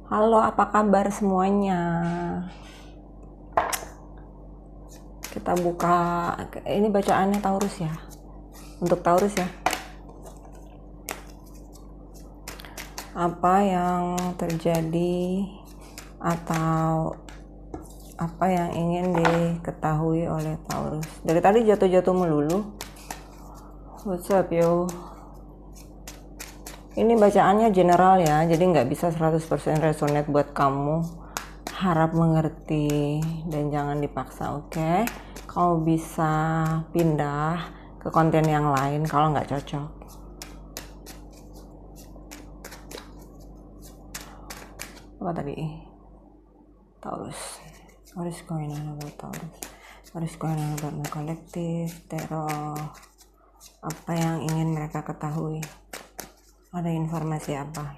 Halo, apa kabar semuanya? Kita buka, ini bacaannya Taurus ya. Untuk Taurus ya. Apa yang terjadi atau apa yang ingin diketahui oleh Taurus? Dari tadi jatuh-jatuh melulu. What's up yo? Ini bacaannya general ya, jadi nggak bisa 100% resonate buat kamu. Harap mengerti dan jangan dipaksa, oke? Kamu bisa pindah ke konten yang lain kalau nggak cocok. Apa tadi? Taurus. What is going on about Taurus? What is going on about my collective? Teror. Apa yang ingin mereka ketahui? Ada informasi apa?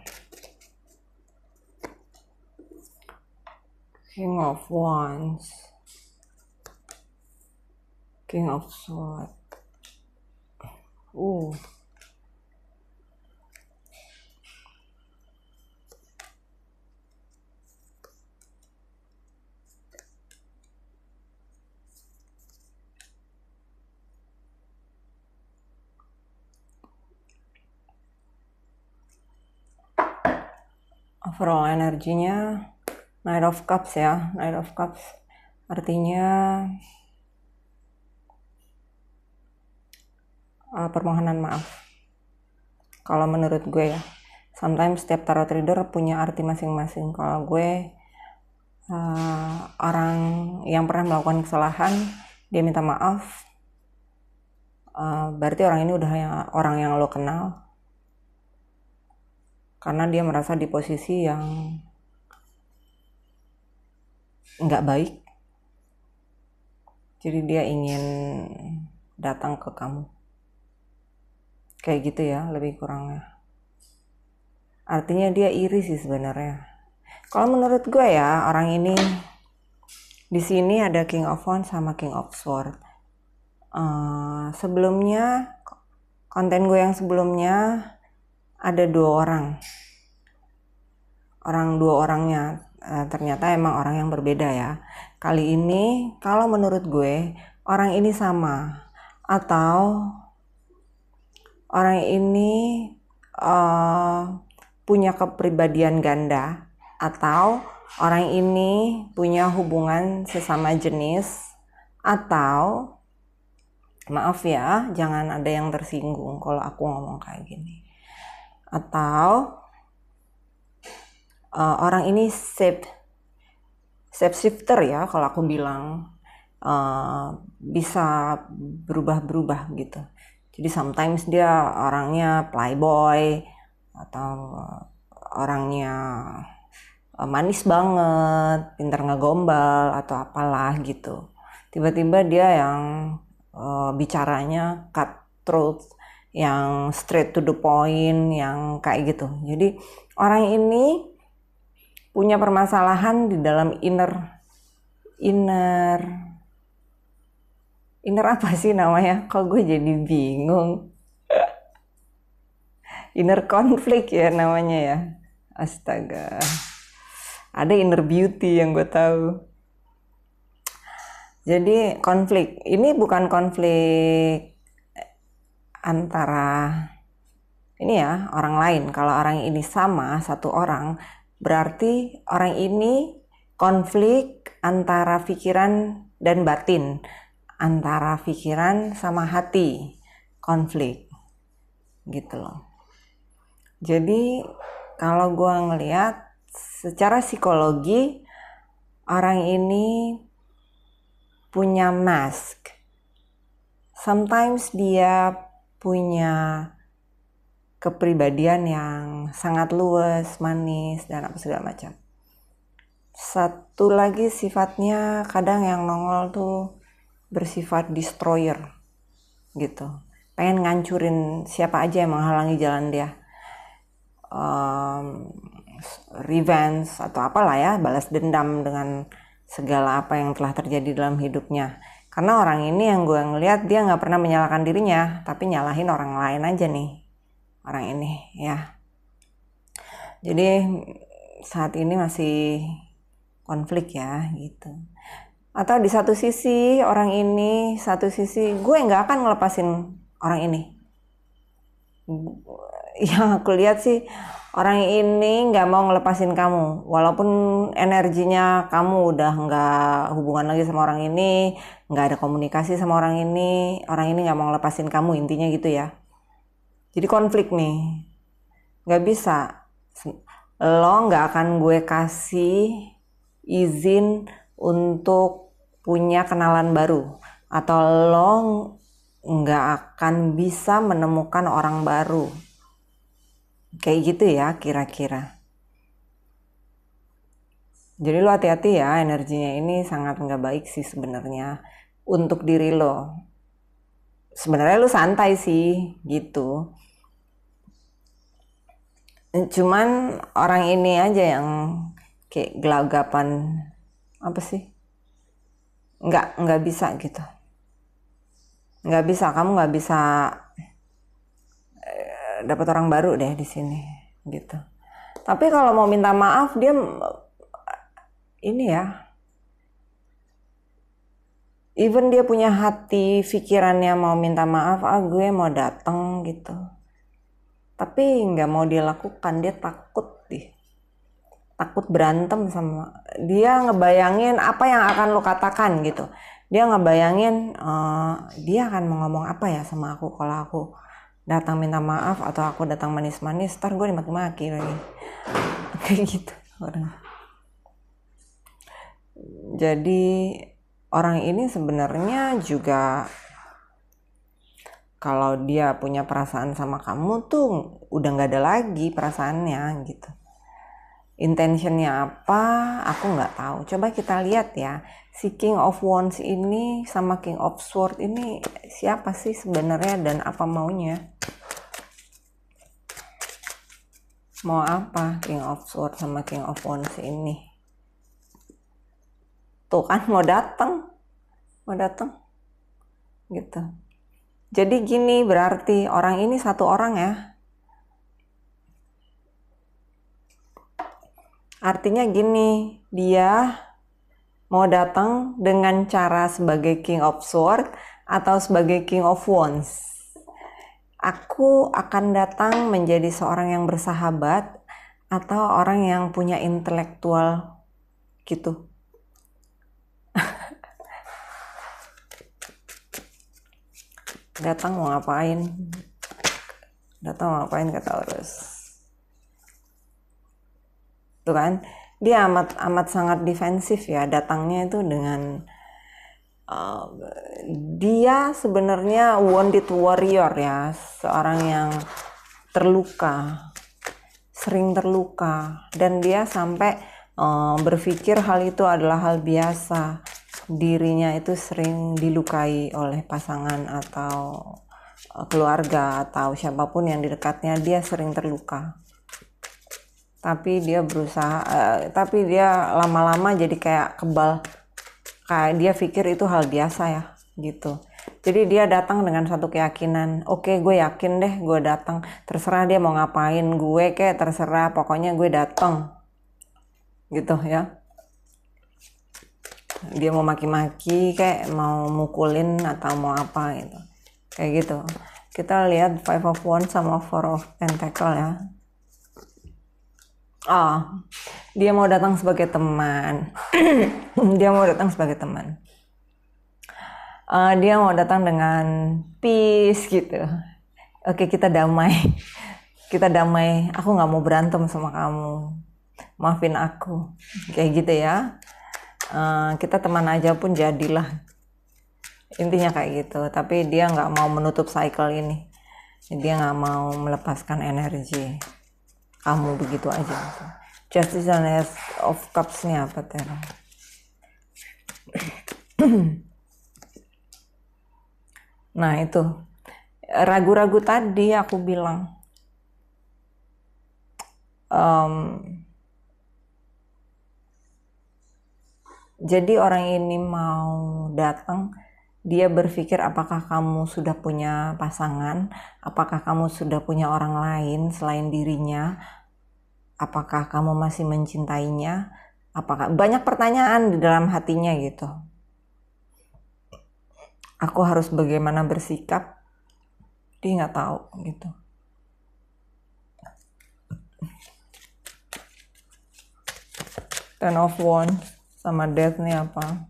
King of Wands, King of Swords. Overall energinya Knight of Cups ya. Knight of Cups artinya permohonan maaf. Kalau menurut gue ya, sometimes setiap tarot reader punya arti masing-masing. Kalau gue orang yang pernah melakukan kesalahan, dia minta maaf, berarti orang ini udah orang yang lo kenal, karena dia merasa di posisi yang nggak baik, jadi dia ingin datang ke kamu. Kayak gitu ya, lebih kurangnya. Artinya dia iri sih sebenarnya. Kalau menurut gue ya, orang ini di sini ada King of Wands sama King of Swords. Sebelumnya, konten gue yang sebelumnya ada 2 orang. Dua orangnya ternyata emang orang yang berbeda ya. Kali ini, kalau menurut gue, orang ini sama. Atau orang ini punya kepribadian ganda, atau orang ini punya hubungan sesama jenis, atau maaf ya, jangan ada yang tersinggung kalau aku ngomong kayak gini, atau orang ini shape shifter ya, kalau aku bilang bisa berubah-berubah gitu. Jadi sometimes dia orangnya playboy atau orangnya manis banget, pintar ngegombal atau apalah gitu. Tiba-tiba dia yang bicaranya cutthroat, yang straight to the point, yang kayak gitu. Jadi orang ini punya permasalahan di dalam inner apa sih namanya? Kok gue jadi bingung. Inner konflik ya namanya ya. Astaga. Ada inner beauty yang gue tahu. Jadi konflik. Ini bukan konflik antara ini ya, orang lain. Kalau orang ini sama satu orang, berarti orang ini konflik antara pikiran dan batin, antara pikiran sama hati, konflik gitu loh. Jadi kalau gue ngelihat secara psikologi, orang ini punya mask. Sometimes dia punya kepribadian yang sangat luas, manis, dan apa segala macam. Satu lagi sifatnya kadang yang nongol tuh bersifat destroyer gitu. Pengen ngancurin siapa aja yang menghalangi jalan dia. Revenge atau apalah ya, balas dendam dengan segala apa yang telah terjadi dalam hidupnya. Karena orang ini yang gue ngeliat, dia gak pernah menyalahkan dirinya, tapi nyalahin orang lain aja nih, orang ini ya. Jadi saat ini masih konflik ya gitu. Atau di satu sisi orang ini, satu sisi gue nggak akan ngelepasin orang ini. Yang aku lihat sih orang ini nggak mau ngelepasin kamu, walaupun energinya kamu udah nggak hubungan lagi sama orang ini, nggak ada komunikasi sama orang ini nggak mau ngelepasin kamu, intinya gitu ya. Jadi konflik nih, nggak bisa, lo nggak akan gue kasih izin untuk punya kenalan baru, atau lo nggak akan bisa menemukan orang baru. Kayak gitu ya kira-kira. Jadi lo hati-hati ya, energinya ini sangat nggak baik sih sebenarnya untuk diri lo. Sebenarnya lo santai sih gitu. Cuman orang ini aja yang kayak gelagapan, apa sih? Nggak bisa gitu. Nggak bisa, kamu nggak bisa dapat orang baru deh di sini gitu. Tapi kalau mau minta maaf dia ini ya, even dia punya hati pikirannya mau minta maaf, gue mau datang gitu, tapi nggak mau dia lakukan. Dia takut berantem sama dia, ngebayangin apa yang akan lo katakan gitu. Dia ngebayangin dia akan mau ngomong apa ya sama aku kalau aku datang minta maaf, atau aku datang manis-manis, ntar gue dimaki-maki lagi. Kayak gitu orang. Jadi orang ini sebenarnya juga kalau dia punya perasaan sama kamu tuh udah nggak ada lagi perasaannya gitu. Intentionnya apa aku nggak tahu. Coba kita lihat ya, si King of Wands ini sama King of Swords ini siapa sih sebenarnya dan apa maunya. Mau apa King of Swords sama King of Wands ini? Tuh kan mau datang gitu. Jadi gini, berarti orang ini satu orang ya. Artinya gini, dia mau datang dengan cara sebagai King of Swords atau sebagai King of Wands. Aku akan datang menjadi seorang yang bersahabat atau orang yang punya intelektual gitu. Datang mau ngapain? Ke Taurus? Tuh kan, dia amat sangat defensif ya. Datangnya itu dengan dia sebenarnya wounded warrior ya, seorang yang sering terluka, dan dia sampai berpikir hal itu adalah hal biasa. Dirinya itu sering dilukai oleh pasangan atau keluarga atau siapapun yang di dekatnya, dia sering terluka. Tapi dia berusaha, tapi dia lama-lama jadi kayak kebal, kayak dia pikir itu hal biasa ya gitu. Jadi dia datang dengan satu keyakinan, oke, gue yakin deh, gue datang, terserah dia mau ngapain gue, kayak terserah, pokoknya gue datang gitu ya. Dia mau maki-maki, kayak mau mukulin atau mau apa gitu, kayak gitu. Kita lihat Five of Wands sama Four of Pentacle ya. Dia mau datang sebagai teman. Dia mau datang sebagai teman. Dia mau datang dengan peace gitu. Oke, kita damai. Aku nggak mau berantem sama kamu. Maafin aku. Kayak gitu ya. Kita teman aja pun jadilah. Intinya kayak gitu. Tapi dia nggak mau menutup cycle ini. Dia nggak mau melepaskan energi kamu begitu aja. Justice and Ace of Cups-nya apa Tera? Nah itu ragu-ragu tadi aku bilang, jadi orang ini mau datang, dia berpikir apakah kamu sudah punya pasangan, apakah kamu sudah punya orang lain selain dirinya, Apakah kamu masih mencintainya? Apakah banyak pertanyaan di dalam hatinya gitu. Aku harus bagaimana bersikap? Dia nggak tahu gitu. Ten of Wands sama Death nih apa?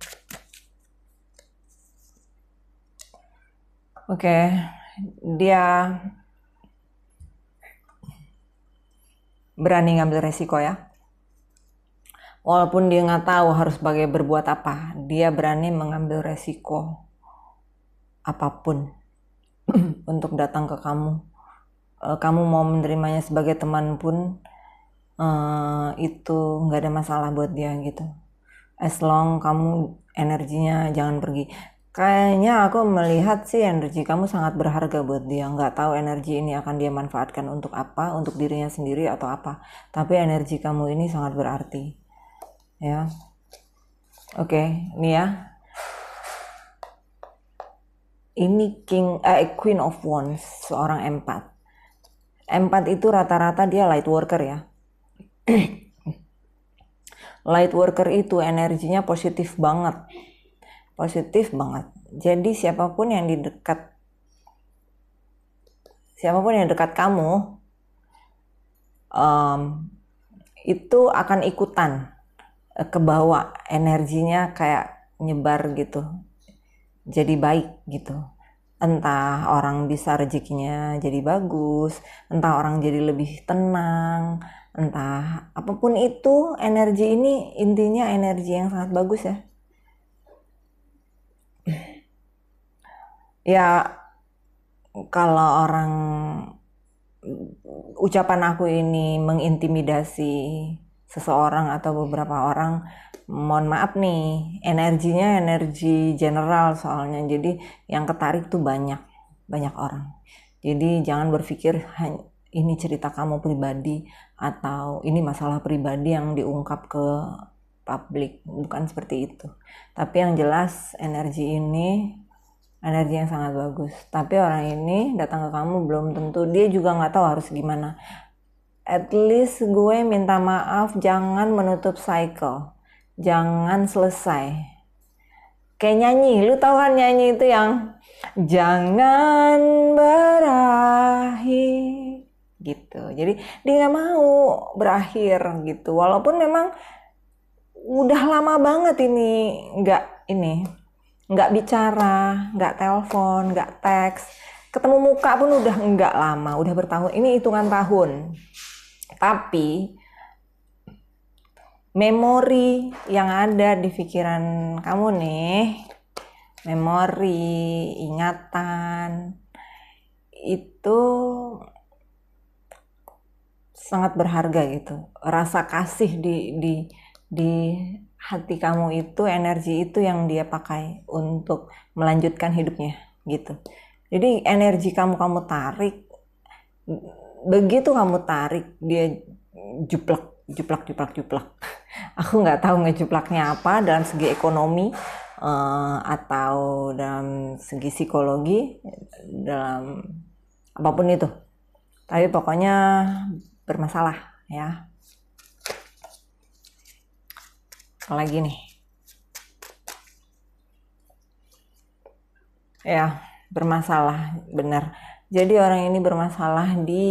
Oke, dia berani ngambil resiko ya. Walaupun dia nggak tahu harus berbuat apa, dia berani mengambil resiko apapun untuk datang ke kamu. Kamu mau menerimanya sebagai teman pun itu nggak ada masalah buat dia gitu. As long kamu energinya jangan pergi. Kayaknya aku melihat sih energi kamu sangat berharga buat dia. Nggak tahu energi ini akan dia manfaatkan untuk apa, untuk dirinya sendiri atau apa. Tapi energi kamu ini sangat berarti. Ya. Oke, nih ya. Ini Queen of Wands, seorang empat. Empat itu rata-rata dia light worker ya. Light worker itu energinya positif banget. Positif banget. Jadi siapapun yang dekat kamu itu akan ikutan ke bawah, energinya kayak nyebar gitu. Jadi baik gitu. Entah orang bisa rezekinya jadi bagus, entah orang jadi lebih tenang, entah apapun itu, energi ini intinya energi yang sangat bagus ya. Ya kalau orang ucapan aku ini mengintimidasi seseorang atau beberapa orang, mohon maaf nih, energinya energi general soalnya, jadi yang ketarik tuh banyak orang. Jadi jangan berpikir ini cerita kamu pribadi atau ini masalah pribadi yang diungkap ke publik, bukan seperti itu. Tapi yang jelas energi ini energi yang sangat bagus. Tapi orang ini datang ke kamu belum tentu dia juga nggak tahu harus gimana. At least gue minta maaf, jangan menutup cycle, jangan selesai. Kayak nyanyi, lu tahu kan nyanyi itu yang jangan berakhir gitu. Jadi dia nggak mau berakhir gitu. Walaupun memang udah lama banget ini nggak bicara, nggak telepon, nggak teks, ketemu muka pun udah nggak lama, udah bertahun, ini hitungan tahun. Tapi memori yang ada di pikiran kamu nih, memori, ingatan, itu sangat berharga gitu. Rasa kasih di hati kamu itu, energi itu yang dia pakai untuk melanjutkan hidupnya gitu. Jadi energi kamu tarik, begitu kamu tarik dia juplak. Aku nggak tahu ngejuplaknya apa dalam segi ekonomi atau dalam segi psikologi, dalam apapun itu. Tapi pokoknya bermasalah ya. Apalagi nih ya, bermasalah benar. Jadi orang ini bermasalah di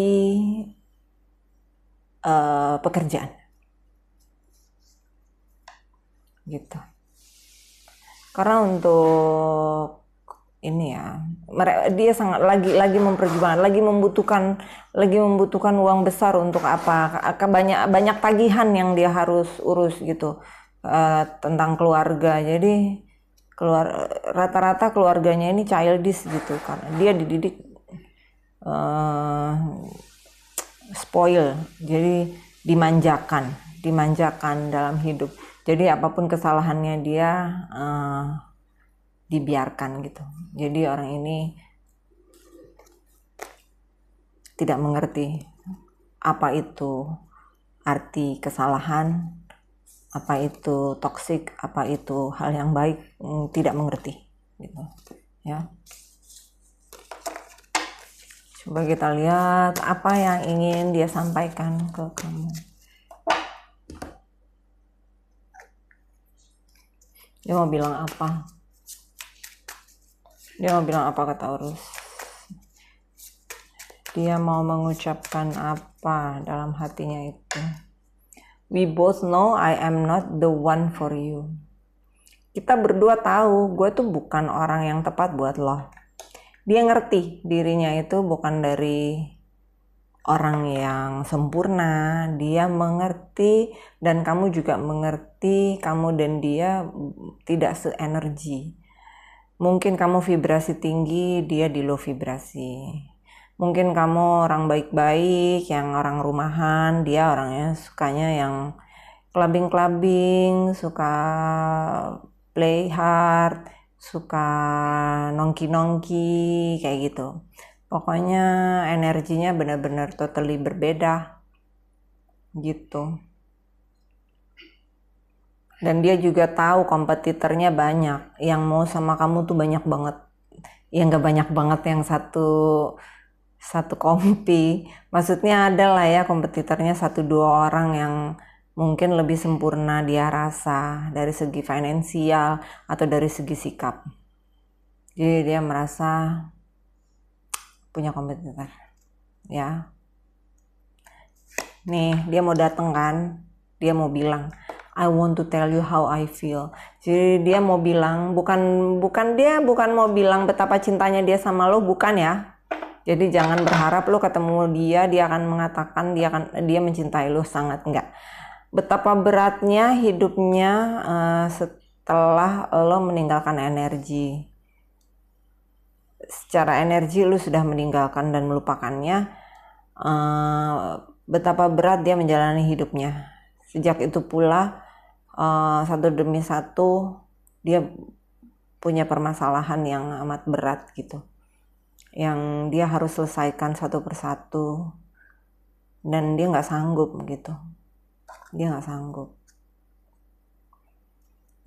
pekerjaan gitu. Karena untuk ini ya, dia sangat lagi memperjuangkan, lagi membutuhkan uang besar untuk apa? Banyak tagihan yang dia harus urus gitu tentang keluarga. Jadi rata-rata keluarganya ini childish gitu, karena dia dididik spoil, jadi dimanjakan dalam hidup. Jadi apapun kesalahannya dia dibiarkan gitu. Jadi orang ini tidak mengerti apa itu arti kesalahan, apa itu toksik, apa itu hal yang baik, tidak mengerti gitu ya. Coba kita lihat apa yang ingin dia sampaikan ke kamu. Dia mau bilang apa? Dia mau bilang apa ke Taurus? Dia mau mengucapkan apa dalam hatinya itu? We both know I am not the one for you. Kita berdua tahu gue tuh bukan orang yang tepat buat lo. Dia ngerti dirinya itu bukan dari orang yang sempurna. Dia mengerti dan kamu juga mengerti, kamu dan dia tidak seenergi. Mungkin kamu vibrasi tinggi, dia di low vibrasi. Mungkin kamu orang baik-baik, yang orang rumahan, dia orangnya sukanya yang clubbing-clubbing, suka play hard, suka nongki-nongki, kayak gitu. Pokoknya energinya benar-benar totally berbeda, gitu. Dan dia juga tahu kompetitornya banyak, yang mau sama kamu tuh banyak banget. Ya nggak banyak banget yang satu kompi, maksudnya ada lah ya kompetitornya 1-2 orang yang mungkin lebih sempurna dia rasa dari segi finansial atau dari segi sikap. Jadi dia merasa punya kompetitor ya. Nih dia mau dateng kan, dia mau bilang I want to tell you how I feel. Jadi dia mau bilang dia bukan mau bilang betapa cintanya dia sama lo, bukan ya. Jadi jangan berharap lo ketemu dia akan mengatakan dia mencintai lo, sangat enggak. Betapa beratnya hidupnya setelah lo meninggalkan energi. Secara energi lo sudah meninggalkan dan melupakannya. Betapa berat dia menjalani hidupnya. Sejak itu pula satu demi satu dia punya permasalahan yang amat berat gitu, yang dia harus selesaikan satu persatu, dan dia nggak sanggup gitu. Dia nggak sanggup.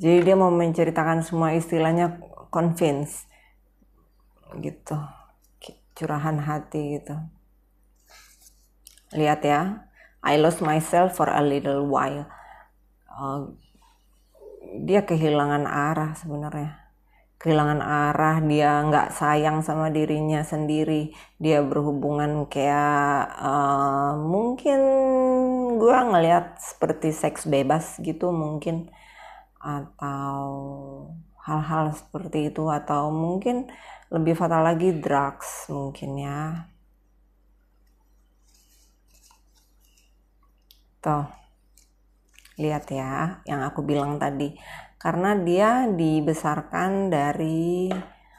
Jadi dia mau menceritakan semua, istilahnya convince gitu, curahan hati gitu. Lihat ya, I lost myself for a little while. Dia kehilangan arah sebenarnya. Kehilangan arah, dia nggak sayang sama dirinya sendiri. Dia berhubungan kayak mungkin gue ngelihat seperti seks bebas gitu mungkin, atau hal-hal seperti itu, atau mungkin lebih fatal lagi drugs mungkin ya. Tuh, lihat ya yang aku bilang tadi, karena dia dibesarkan dari